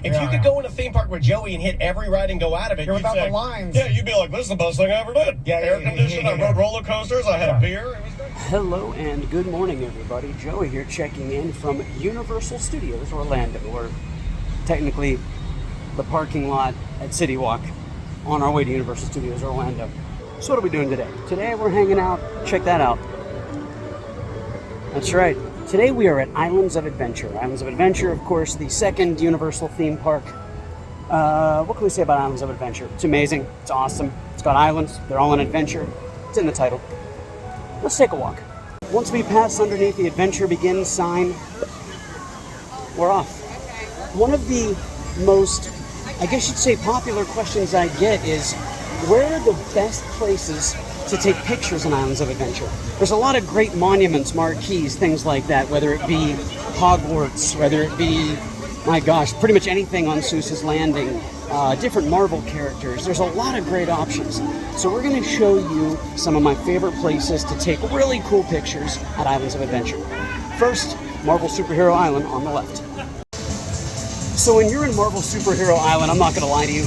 If you could go in a theme park with Joey and hit every ride and go out of it, You're you'd without say, the lines. Yeah, you'd be like, this is the best thing I ever did. Yeah, air conditioned, I rode roller coasters, I had a beer. It was great. Hello and good morning, everybody. Joey here checking in from Universal Studios Orlando, or technically the parking lot at City Walk on our way to Universal Studios Orlando. So what are we doing today? Today we're hanging out. Check that out. That's right. Today we are at Islands of Adventure. Islands of Adventure, of course, the second Universal theme park. What can we say about Islands of Adventure? It's amazing. It's awesome. It's got islands. They're all an adventure. It's in the title. Let's take a walk. Once we pass underneath the Adventure Begins sign, we're off. One of the most, I guess you'd say, popular questions I get is, where are the best places to take pictures in Islands of Adventure? There's a lot of great monuments, marquees, things like that, whether it be Hogwarts, whether it be, my gosh, pretty much anything on Seuss's Landing, different Marvel characters. There's a lot of great options. So we're going to show you some of my favorite places to take really cool pictures at Islands of Adventure. First, Marvel Superhero Island on the left. So when you're in Marvel Superhero Island, I'm not going to lie to you,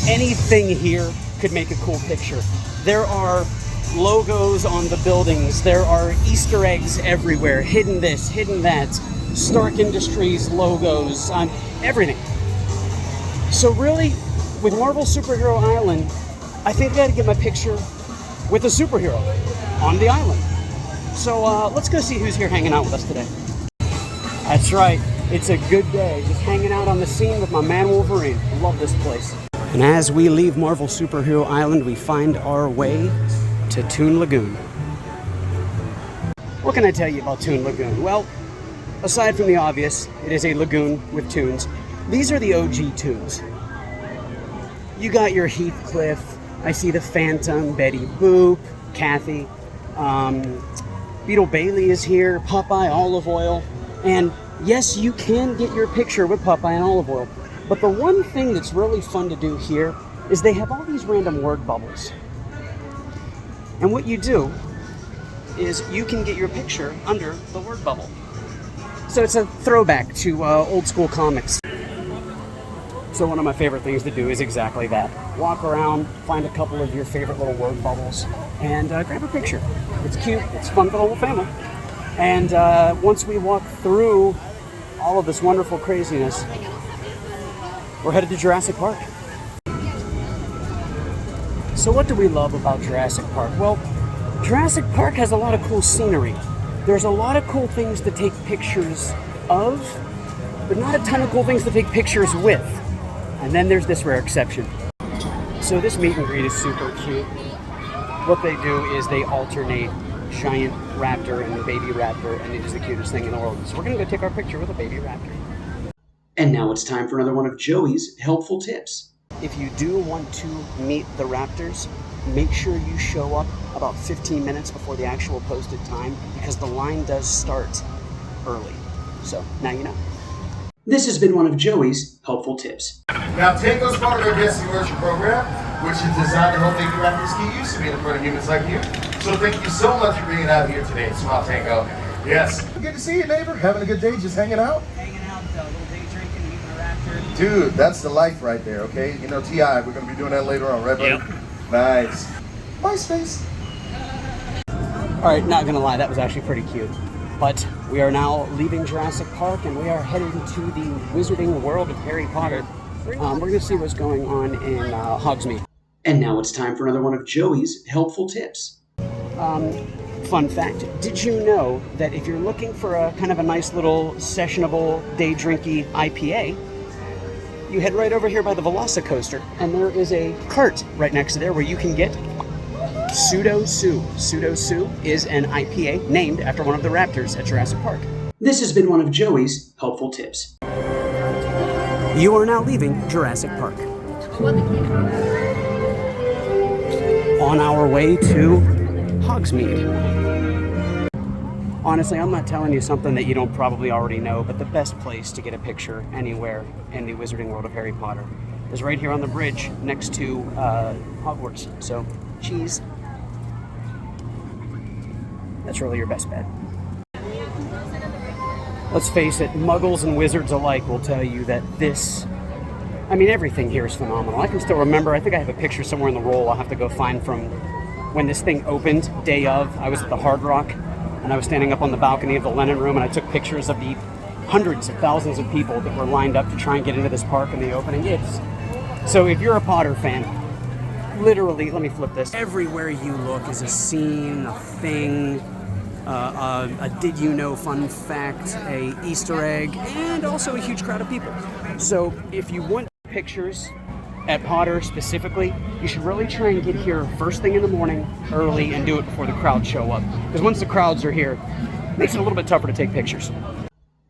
anything here could make a cool picture. There are logos on the buildings, there are Easter eggs everywhere, hidden this, hidden that, Stark Industries logos, everything. So really, with Marvel Superhero Island, I think I gotta get my picture with a superhero on the island. So let's go see who's here hanging out with us today. That's right, it's a good day, just hanging out on the scene with my man Wolverine. I love this place. And as we leave Marvel Superhero Island, we find our way to Toon Lagoon. What can I tell you about Toon Lagoon? Well, aside from the obvious, it is a lagoon with tunes. These are the OG tunes. You got your Heathcliff, I see the Phantom, Betty Boop, Kathy, Beetle Bailey is here, Popeye, Olive Oil, and yes, you can get your picture with Popeye and Olive Oil, but the one thing that's really fun to do here is they have all these random word bubbles. And what you do is you can get your picture under the word bubble. So it's a throwback to old school comics. So one of my favorite things to do is exactly that. Walk around, find a couple of your favorite little word bubbles, and grab a picture. It's cute, it's fun for the whole family. And once we walk through all of this wonderful craziness, we're headed to Jurassic Park. So what do we love about Jurassic Park? Well, Jurassic Park has a lot of cool scenery. There's a lot of cool things to take pictures of, but not a ton of cool things to take pictures with. And then there's this rare exception. So this meet and greet is super cute. What they do is they alternate giant raptor and baby raptor, and it is the cutest thing in the world. So we're gonna go take our picture with a baby raptor. And now it's time for another one of Joey's helpful tips. If you do want to meet the raptors, make sure you show up about 15 minutes before the actual posted time, because the line does start early. So now you know. This has been one of Joey's helpful tips. Now, Tango's part of our guest immersion program, which is designed to help baby raptors get used to being in front of humans like you. So thank you so much for being out here today. Smile, Tango. Yes. Good to see you, neighbor. Having a good day, just hanging out? Hanging out, a little day drinking, meeting the raptor. Dude, that's the life right there, okay? You know, T.I., we're going to be doing that later on, right, buddy? Yep. Nice. Bye, Space. Alright, not gonna lie, that was actually pretty cute. But we are now leaving Jurassic Park and we are headed to the Wizarding World of Harry Potter. We're gonna see what's going on in Hogsmeade. And now it's time for another one of Joey's helpful tips. Fun fact, did you know that if you're looking for a kind of a nice little sessionable, day drinky IPA, you head right over here by the Velocicoaster, and there is a cart right next to there where you can get Pseudo Sue. Pseudo Sue is an IPA named after one of the raptors at Jurassic Park. This has been one of Joey's helpful tips. You are now leaving Jurassic Park. On our way to Hogsmeade. Honestly, I'm not telling you something that you don't probably already know, but the best place to get a picture anywhere in the Wizarding World of Harry Potter is right here on the bridge next to Hogwarts. So, cheese. That's really your best bet. Let's face it, muggles and wizards alike will tell you that this I mean, everything here is phenomenal. I can still remember, I think I have a picture somewhere in the roll I'll have to go find from when this thing opened, day of. I was at the Hard Rock, and I was standing up on the balcony of the Lennon Room, and I took pictures of the hundreds of thousands of people that were lined up to try and get into this park in the opening. So if you're a Potter fan, literally, let me flip this. Everywhere you look is a scene, a thing, a did you know fun fact, a Easter egg, and also a huge crowd of people. So if you want pictures at Potter specifically, you should really try and get here first thing in the morning, early, and do it before the crowds show up. Because once the crowds are here, it makes it a little bit tougher to take pictures.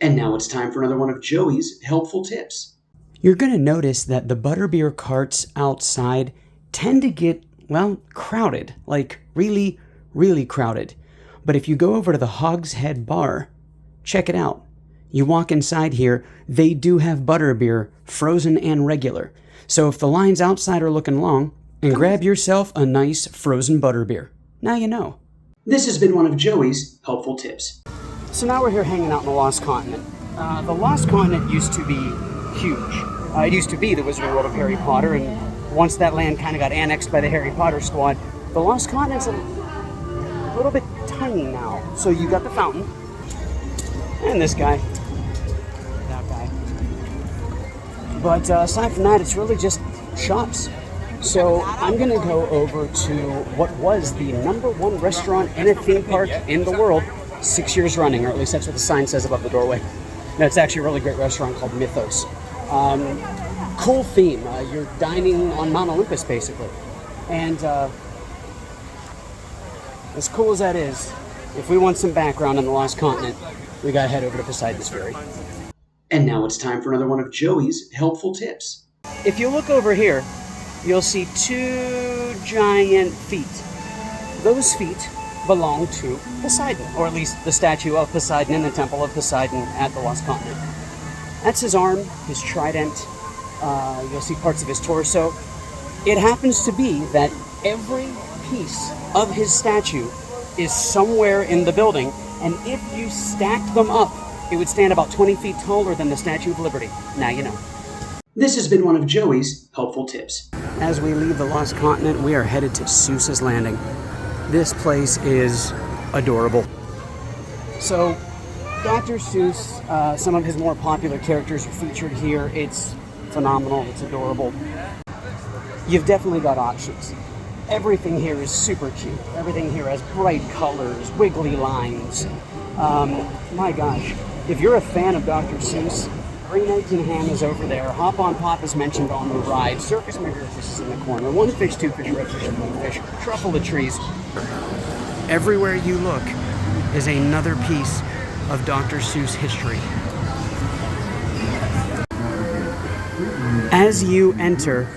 And now it's time for another one of Joey's helpful tips. You're going to notice that the butterbeer carts outside tend to get, well, crowded. Like, really, really crowded. But if you go over to the Hog's Head Bar, check it out. You walk inside here, they do have butterbeer, frozen and regular. So if the lines outside are looking long, and grab yourself a nice frozen butterbeer. Now you know. This has been one of Joey's helpful tips. So now we're here hanging out in the Lost Continent. The Lost Continent used to be huge. It used to be the Wizarding World of Harry Potter, and once that land kind of got annexed by the Harry Potter squad, the Lost Continent's a little bit tiny now. So you got the fountain, and this guy, that guy. But aside from that, it's really just shops. So I'm going to go over to what was the #1 restaurant in a theme park in the world 6 years running, or at least that's what the sign says above the doorway. No, it's actually a really great restaurant called Mythos. Cool theme. You're dining on Mount Olympus, basically. And as cool as that is, if we want some background on the Lost Continent, we gotta head over to Poseidon's Ferry. And now it's time for another one of Joey's helpful tips. If you look over here, you'll see 2 giant feet. Those feet belong to Poseidon, or at least the statue of Poseidon in the Temple of Poseidon at the Lost Continent. That's his arm, his trident. You'll see parts of his torso. It happens to be that every piece of his statue is somewhere in the building, and if you stacked them up, it would stand about 20 feet taller than the Statue of Liberty. Now you know. This has been one of Joey's helpful tips. As we leave the Lost Continent, we are headed to Seuss's Landing. This place is adorable. So, Dr. Seuss, some of his more popular characters are featured here. It's phenomenal, it's adorable. You've definitely got options. Everything here is super cute. Everything here has bright colors, wiggly lines. My gosh, if you're a fan of Dr. Seuss, Green Eggs and Ham is over there. Hop on Pop is mentioned on the ride. Circus McGurkus is in the corner. One Fish, Two Fish, Red Fish, Blue Fish. Truffle the trees. Everywhere you look is another piece of Dr. Seuss history. As you enter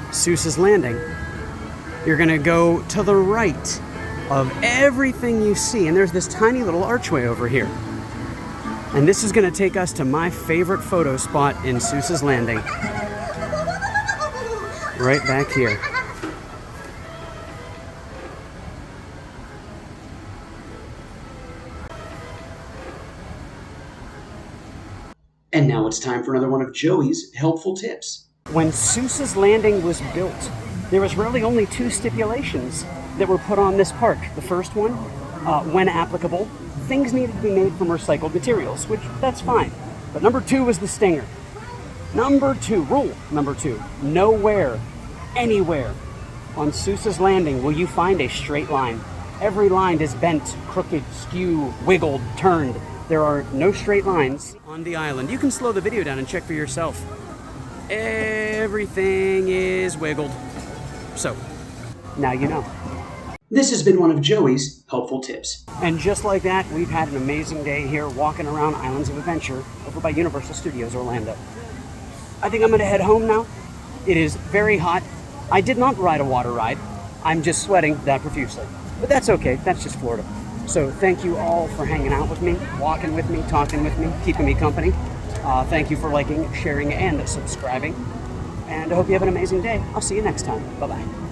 Seuss's Landing, you're going to go to the right of everything you see, and there's this tiny little archway over here. And this is going to take us to my favorite photo spot in Seuss's Landing. Right back here. And now it's time for another one of Joey's helpful tips. When Seuss's Landing was built, there was really only 2 stipulations that were put on this park. The first one, when applicable, things needed to be made from recycled materials, which that's fine. But number 2 was the stinger. Rule number 2, nowhere, anywhere on Seuss's Landing will you find a straight line. Every line is bent, crooked, skew, wiggled, turned. There are no straight lines on the island. You can slow the video down and check for yourself. Everything is wiggled. So, now you know. This has been one of Joey's helpful tips. And just like that, we've had an amazing day here walking around Islands of Adventure over by Universal Studios Orlando. I think I'm going to head home now. It is very hot. I did not ride a water ride. I'm just sweating that profusely. But that's okay. That's just Florida. So thank you all for hanging out with me, walking with me, talking with me, keeping me company. Thank you for liking, sharing, and subscribing. And I hope you have an amazing day. I'll see you next time. Bye-bye.